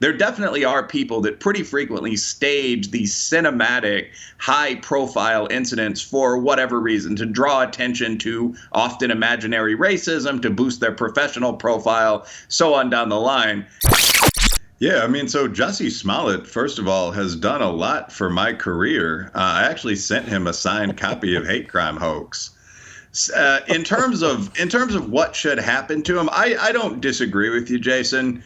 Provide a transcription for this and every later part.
there definitely are people that pretty frequently stage these cinematic, high-profile incidents for whatever reason, to draw attention to often imaginary racism, to boost their professional profile, so on down the line. Yeah, I mean, so Jussie Smollett, first of all, has done a lot for my career. I actually sent him a signed copy of Hate Crime Hoax. In terms of what should happen to him, I don't disagree with you, Jason.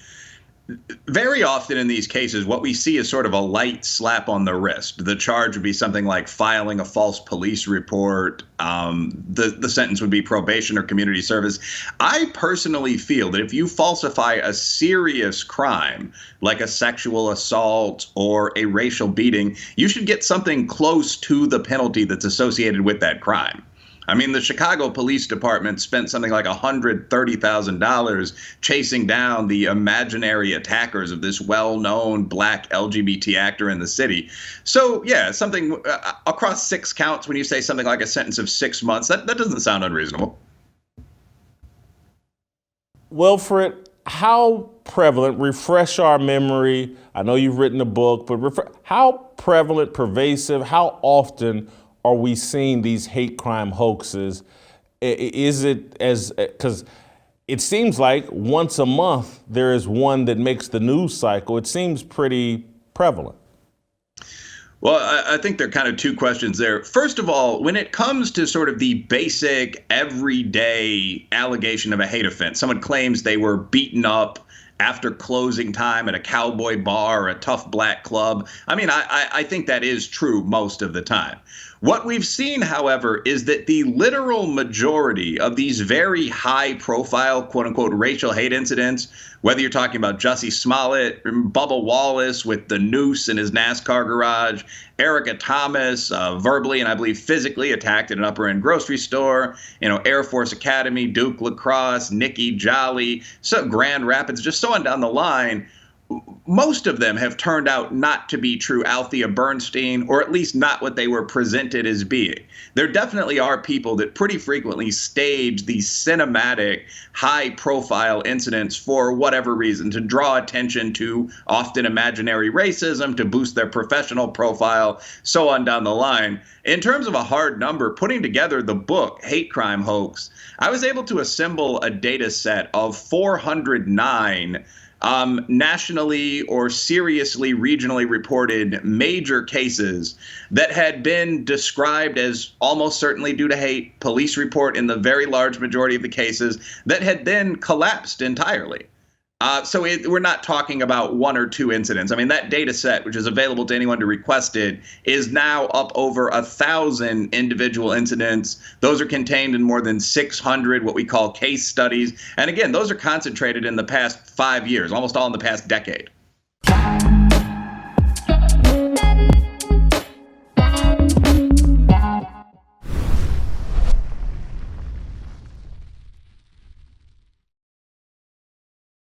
Very often in these cases, what we see is sort of a light slap on the wrist. The charge would be something like filing a false police report. The sentence would be probation or community service. I personally feel that if you falsify a serious crime, like a sexual assault or a racial beating, you should get something close to the penalty that's associated with that crime. I mean, the Chicago Police Department spent something like $130,000 chasing down the imaginary attackers of this well-known black LGBT actor in the city. So, yeah, something across 6 counts, when you say something like a sentence of 6 months, that doesn't sound unreasonable. Wilfred, how prevalent, refresh our memory, I know you've written a book, but how prevalent, pervasive, how often are we seeing these hate crime hoaxes? Is it because it seems like once a month there is one that makes the news cycle. It seems pretty prevalent. Well, I think there are kind of 2 questions there. First of all, when it comes to sort of the basic everyday allegation of a hate offense, someone claims they were beaten up after closing time at a cowboy bar or a tough black club. I mean, I think that is true most of the time. What we've seen, however, is that the literal majority of these very high-profile, quote-unquote, racial hate incidents, whether you're talking about Jussie Smollett, Bubba Wallace with the noose in his NASCAR garage, Erica Thomas verbally and I believe physically attacked at an upper-end grocery store, Air Force Academy, Duke Lacrosse, Nikki Jolly, Grand Rapids, just so on down the line. Most of them have turned out not to be true Althea Bernstein, or at least not what they were presented as being. There definitely are people that pretty frequently stage these cinematic, high-profile incidents for whatever reason, to draw attention to often imaginary racism, to boost their professional profile, so on down the line. In terms of a hard number, putting together the book, Hate Crime Hoax, I was able to assemble a data set of 409 nationally or seriously regionally reported major cases that had been described as almost certainly due to hate, police report in the very large majority of the cases, that had then collapsed entirely. So we're not talking about 1 or 2 incidents. I mean, that data set, which is available to anyone to request it, is now up over 1,000 individual incidents. Those are contained in more than 600 what we call case studies. And again, those are concentrated in the past 5 years, almost all in the past decade.